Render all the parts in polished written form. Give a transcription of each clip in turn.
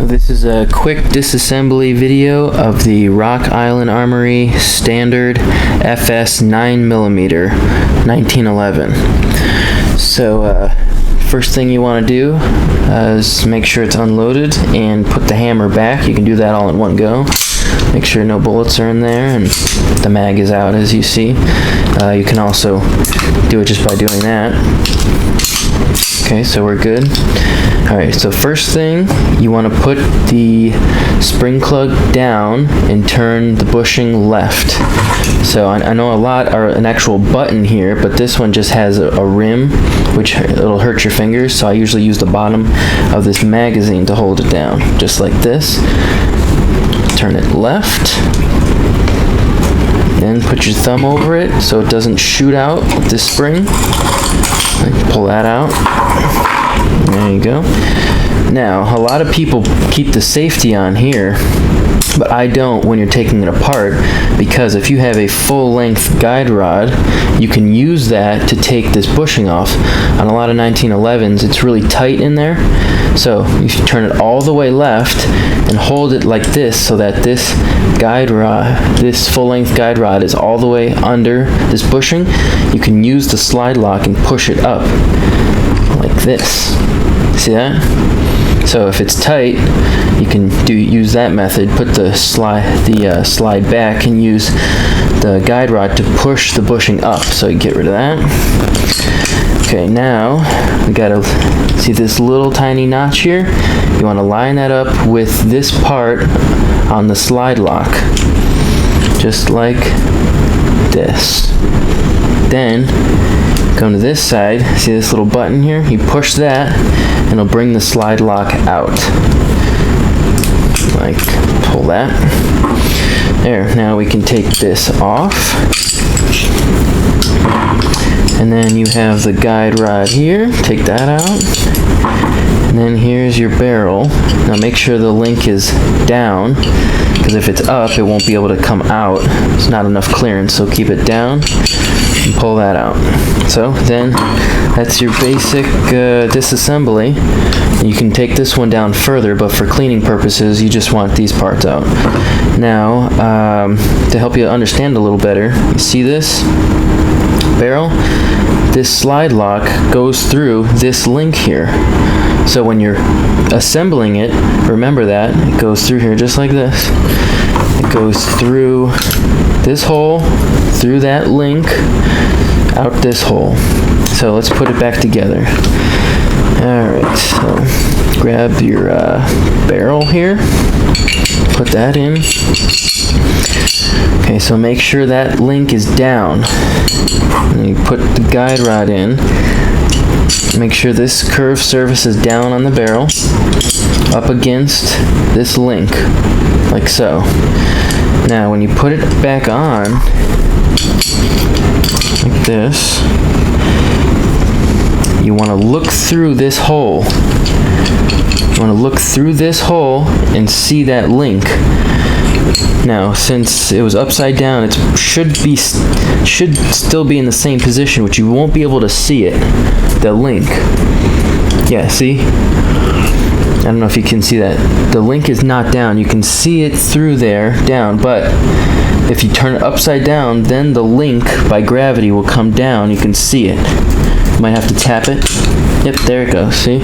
This is a quick disassembly video of the Rock Island Armory standard FS 9mm 1911. So first thing you want to do is make sure it's unloaded and put the hammer back. You can do that all in one go. Make sure no bullets are in there and the mag is out, as you see. You can also do it just by doing that. Okay, so we're good. Alright, so first thing, you want to put the spring plug down and turn the bushing left. So I know a lot are an actual button here, but this one just has a rim, which it'll hurt your fingers, so I usually use the bottom of this magazine to hold it down, just like this. Turn it left. Then put your thumb over it so it doesn't shoot out with this spring. Pull that out. There you go. Now, a lot of people keep the safety on here, but I don't when you're taking it apart, because if you have a full-length guide rod, you can use that to take this bushing off. On a lot of 1911s, it's really tight in there, so you should turn it all the way left and hold it like this so that this guide rod, this full-length guide rod, is all the way under this bushing. You can use the slide lock and push it up like this. See that? So if it's tight, you can use that method. Put the slide back and use the guide rod to push the bushing up. So you get rid of that. Okay, now we gotta see this little tiny notch here. You want to line that up with this part on the slide lock, just like this. Then come to this side, see this little button here? You push that and it'll bring the slide lock out. Like, pull that. There, now we can take this off. And then you have the guide rod here, take that out. And then here's your barrel. Now make sure the link is down, because if it's up, it won't be able to come out. It's not enough clearance, so keep it down and pull that out. So then that's your basic disassembly. You can take this one down further, but for cleaning purposes, you just want these parts out. Now, to help you understand a little better, you see this barrel? This slide lock goes through this link here. So when you're assembling it, remember that it goes through here just like this. It goes through this hole, through that link, out this hole. So let's put it back together. Alright, so grab your barrel here, put that in. Okay, so make sure that link is down. And you put the guide rod in. Make sure this curved surface is down on the barrel, up against this link, like so. Now, when you put it back on, like this, you want to look through this hole. You want to look through this hole and see that link. Now, since it was upside down, it should still be in the same position, which you won't be able to see it. The link. Yeah, see? I don't know if you can see that. The link is not down. You can see it through there, down, but if you turn it upside down, then the link by gravity will come down. You can see it. You might have to tap it. Yep, there it goes. See?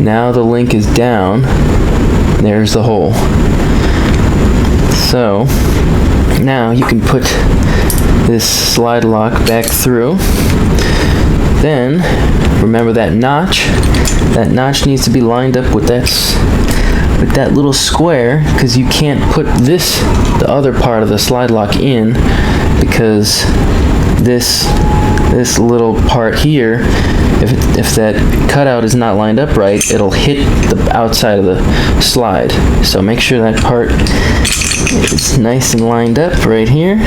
Now the link is down. There's the hole. So now you can put this slide lock back through. Then remember that notch. That notch needs to be lined up with that little square, because you can't put the other part of the slide lock in, because this little part here, if that cutout is not lined up right, it'll hit the outside of the slide. So make sure that part is nice and lined up right here.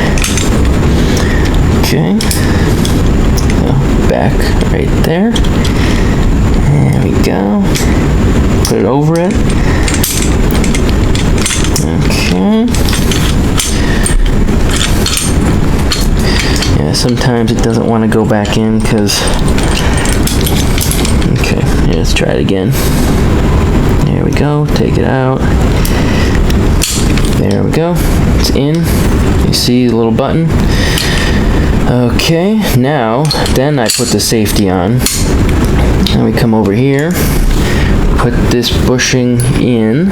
Okay. So back right there. There we go. Put it over it. Okay. Yeah, sometimes it doesn't want to go back in because Okay, yeah, let's try it again. There we go, take it out. There we go, it's in. You see the little button? Okay, now, then I put the safety on. Then we come over here, put this bushing in,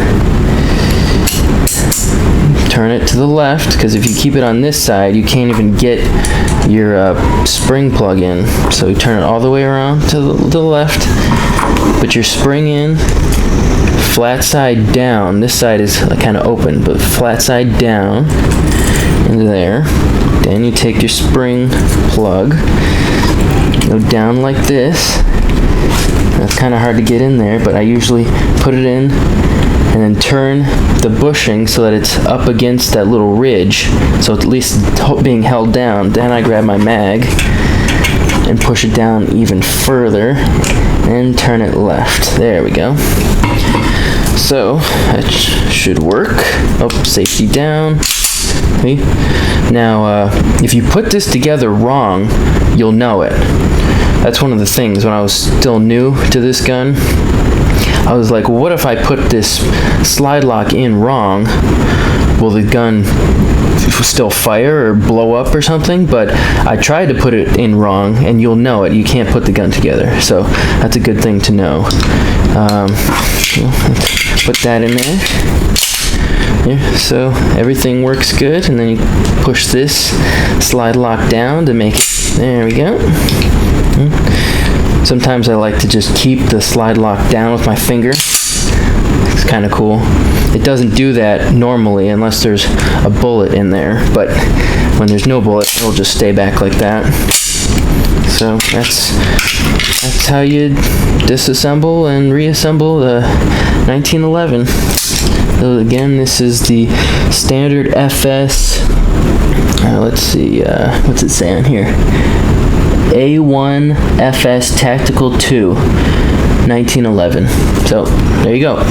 turn it to the left, because if you keep it on this side, you can't even get your spring plug in. So you turn it all the way around to the left, put your spring in, flat side down. This side is kind of open, but flat side down into there. Then you take your spring plug, go down like this. That's kind of hard to get in there, but I usually put it in and then turn the bushing so that it's up against that little ridge, so at least being held down. Then I grab my mag and push it down even further and turn it left. There we go. So that should work. Oh, safety down. See? Now, if you put this together wrong, you'll know it. That's one of the things when I was still new to this gun. I was like, well, what if I put this slide lock in wrong? Will the gun still fire or blow up or something? But I tried to put it in wrong, and you'll know it. You can't put the gun together. So that's a good thing to know. Put that in there. Yeah, so everything works good, and then you push this slide lock down to make it. There we go. Sometimes I like to just keep the slide lock down with my finger. It's kind of cool. It doesn't do that normally unless there's a bullet in there, but when there's no bullet, it'll just stay back like that. So that's how you disassemble and reassemble the 1911. So again, this is the standard FS. Let's see, what's it say on here? A1 FS Tactical 2, 1911. So there you go.